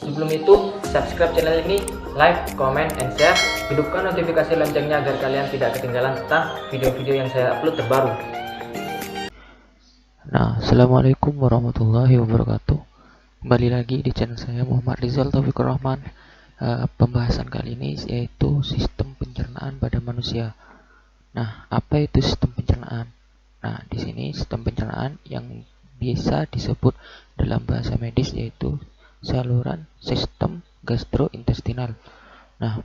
Sebelum itu, subscribe channel ini, like, comment, and share. Hidupkan notifikasi loncengnya agar kalian tidak ketinggalan tentang video-video yang saya upload terbaru. Nah, assalamualaikum warahmatullahi wabarakatuh. Kembali lagi di channel saya Muhammad Rizal Taufikur Rahman. Pembahasan kali ini yaitu sistem pencernaan pada manusia. Nah, apa itu sistem pencernaan? Nah, di sini sistem pencernaan yang biasa disebut dalam bahasa medis yaitu saluran sistem gastrointestinal. Nah,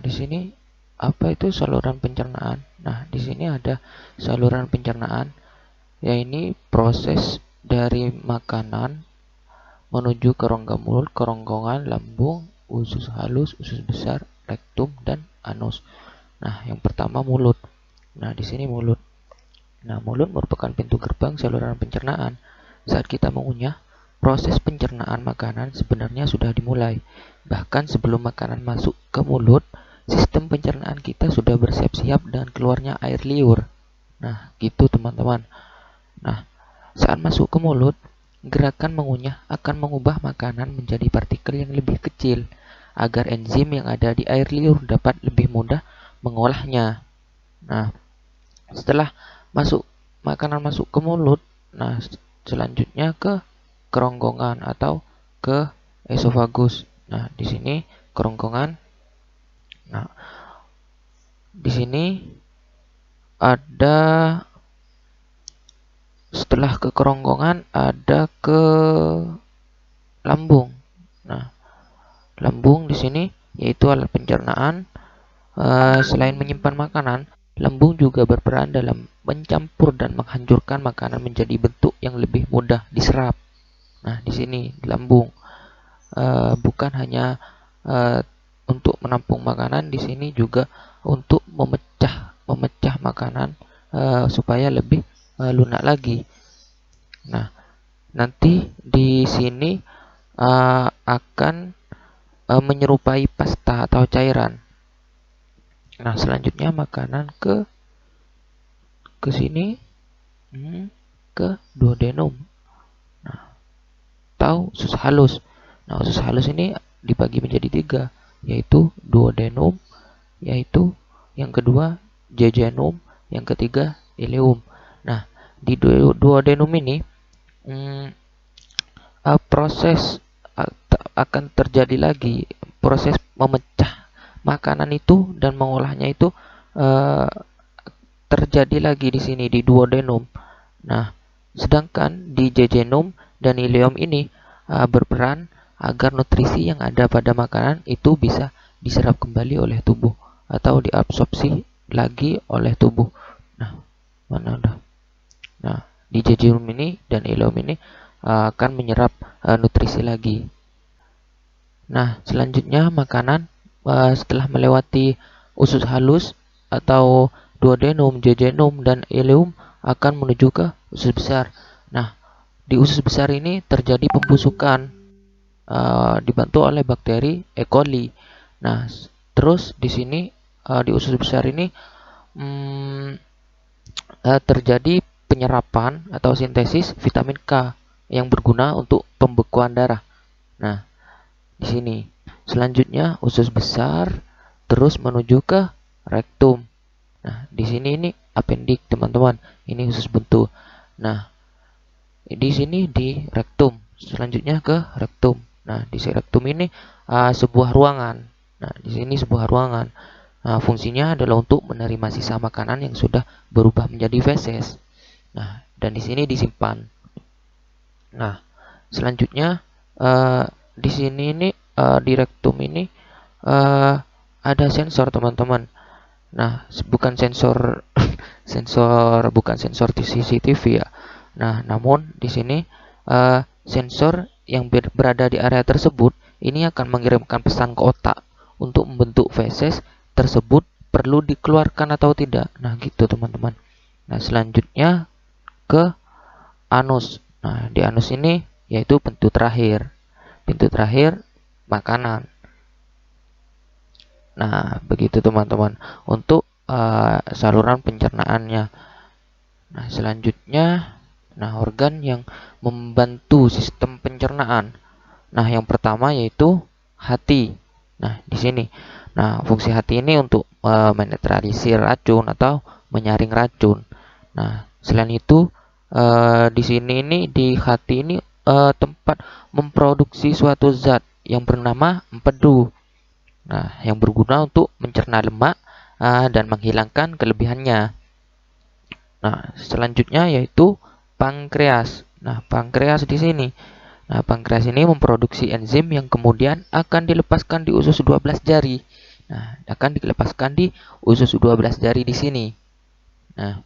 di sini apa itu saluran pencernaan? Nah, di sini ada saluran pencernaan, yaitu proses dari makanan menuju ke rongga mulut, kerongkongan, lambung, usus halus, usus besar, rektum, dan anus. Nah, yang pertama mulut. Nah, di sini mulut. Nah, mulut merupakan pintu gerbang saluran pencernaan. Saat kita mengunyah, proses pencernaan makanan sebenarnya sudah dimulai. Bahkan sebelum makanan masuk ke mulut, sistem pencernaan kita sudah bersiap-siap dengan keluarnya air liur. Nah, gitu teman-teman. Nah, saat masuk ke mulut, gerakan mengunyah akan mengubah makanan menjadi partikel yang lebih kecil agar enzim yang ada di air liur dapat lebih mudah mengolahnya. Nah, setelah makanan masuk ke mulut, nah selanjutnya ke kerongkongan atau ke esofagus. Nah, di sini kerongkongan. Nah, di sini ada setelah ke kerongkongan ada ke lambung. Nah, lambung di sini yaitu alat pencernaan. Selain menyimpan makanan, lambung juga berperan dalam mencampur dan menghancurkan makanan menjadi bentuk yang lebih mudah diserap. Nah, di sini lambung bukan hanya untuk menampung makanan, di sini juga untuk memecah makanan supaya lebih lunak lagi. Nah, nanti di sini akan menyerupai pasta atau cairan. Nah, selanjutnya makanan ke sini ke duodenum. Nah, atau usus halus. Nah, usus halus ini dibagi menjadi 3, yaitu duodenum, yaitu yang kedua jejunum, yang ketiga ileum. Nah, di duodenum ini proses akan terjadi lagi proses memecah makanan itu dan mengolahnya itu terjadi lagi di sini di duodenum. Nah, sedangkan di jejunum dan ileum ini berperan agar nutrisi yang ada pada makanan itu bisa diserap kembali oleh tubuh atau diabsorpsi lagi oleh tubuh. Nah, mana udah. Nah, di jejunum ini dan ileum ini akan menyerap nutrisi lagi. Nah, selanjutnya makanan setelah melewati usus halus atau duodenum, jejunum, dan ileum akan menuju ke usus besar. Nah, di usus besar ini terjadi pembusukan dibantu oleh bakteri E. coli. Nah, terus di sini di usus besar ini terjadi penyerapan atau sintesis vitamin K yang berguna untuk pembekuan darah. Nah, di sini selanjutnya usus besar terus menuju ke rektum. Nah, di sini ini apendik teman-teman, ini usus buntu. Nah, di sini di rektum, selanjutnya ke rektum. Nah, di rektum ini sebuah ruangan. Nah, di sini sebuah ruangan. Nah, fungsinya adalah untuk menerima sisa makanan yang sudah berubah menjadi feses. Nah, dan di sini disimpan. Nah, selanjutnya di sini ini di rektum ini ada sensor teman-teman. Nah, bukan sensor bukan sensor CCTV ya. Nah, namun di sini sensor yang berada di area tersebut ini akan mengirimkan pesan ke otak untuk membentuk feses tersebut perlu dikeluarkan atau tidak. Nah, gitu teman-teman. Nah, selanjutnya ke anus. Nah, di anus ini yaitu pintu terakhir makanan. Nah, begitu teman-teman untuk saluran pencernaannya. Nah, selanjutnya Nah, organ yang membantu sistem pencernaan. Nah, yang pertama yaitu hati. Nah, di sini. Nah, fungsi hati ini untuk menetralisir racun atau menyaring racun. Nah, selain itu di sini ini di hati ini tempat memproduksi suatu zat yang bernama empedu. Nah, yang berguna untuk mencerna lemak dan menghilangkan kelebihannya. Nah, selanjutnya yaitu pankreas. Nah, pankreas di sini. Nah, pankreas ini memproduksi enzim yang kemudian akan dilepaskan di usus 12 jari. Nah, akan dilepaskan di usus 12 jari di sini. Nah,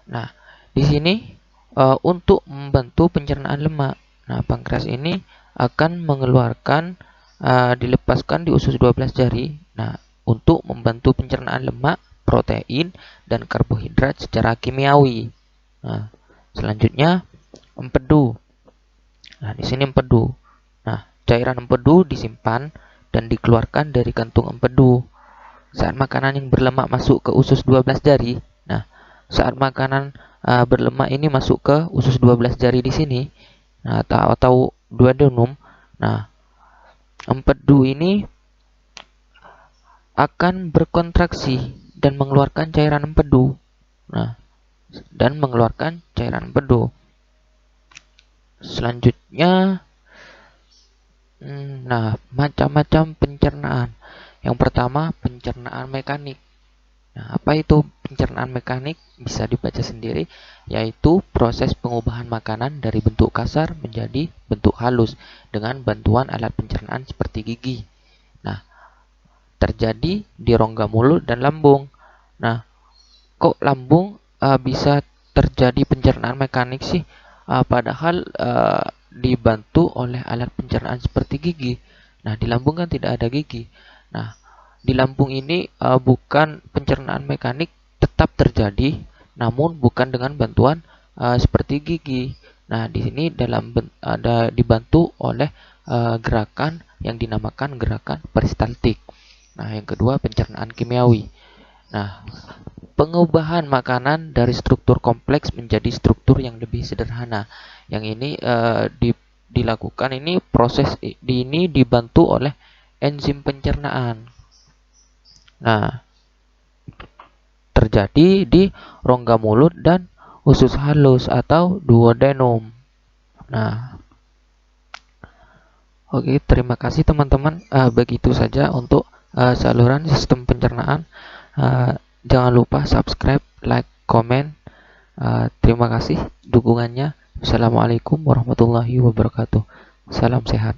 nah, di sini untuk membantu pencernaan lemak. Nah, pankreas ini akan mengeluarkan dilepaskan di usus 12 jari. Nah, untuk membantu pencernaan lemak, protein, dan karbohidrat secara kimiawi. Nah, selanjutnya empedu. Nah, di sini empedu. Nah, cairan empedu disimpan dan dikeluarkan dari kantung empedu. Saat makanan yang berlemak masuk ke usus 12 jari, nah, saat makanan berlemak ini masuk ke usus 12 jari di sini, nah, atau duodenum, nah, empedu ini akan berkontraksi dan mengeluarkan cairan empedu. Nah, dan mengeluarkan cairan empedu. Selanjutnya, nah, macam-macam pencernaan. Yang pertama, pencernaan mekanik. Nah, apa itu pencernaan mekanik? Bisa dibaca sendiri, yaitu proses pengubahan makanan dari bentuk kasar menjadi bentuk halus dengan bantuan alat pencernaan seperti gigi. Nah, terjadi di rongga mulut dan lambung. Nah, kok lambung bisa terjadi pencernaan mekanik sih? Padahal dibantu oleh alat pencernaan seperti gigi. Nah, di lambung kan tidak ada gigi. Nah, di lambung ini bukan pencernaan mekanik tetap terjadi, namun bukan dengan bantuan seperti gigi. Nah, di sini ada dibantu oleh gerakan yang dinamakan gerakan peristaltik. Nah, yang kedua pencernaan kimiawi. Nah, pengubahan makanan dari struktur kompleks menjadi struktur yang lebih sederhana. Yang ini dilakukan ini proses ini dibantu oleh enzim pencernaan. Nah, terjadi di rongga mulut dan usus halus atau duodenum. Nah, oke, terima kasih teman-teman. Begitu saja untuk saluran sistem pencernaan. Jangan lupa subscribe, like, komen. Terima kasih dukungannya. Assalamualaikum warahmatullahi wabarakatuh. Salam sehat.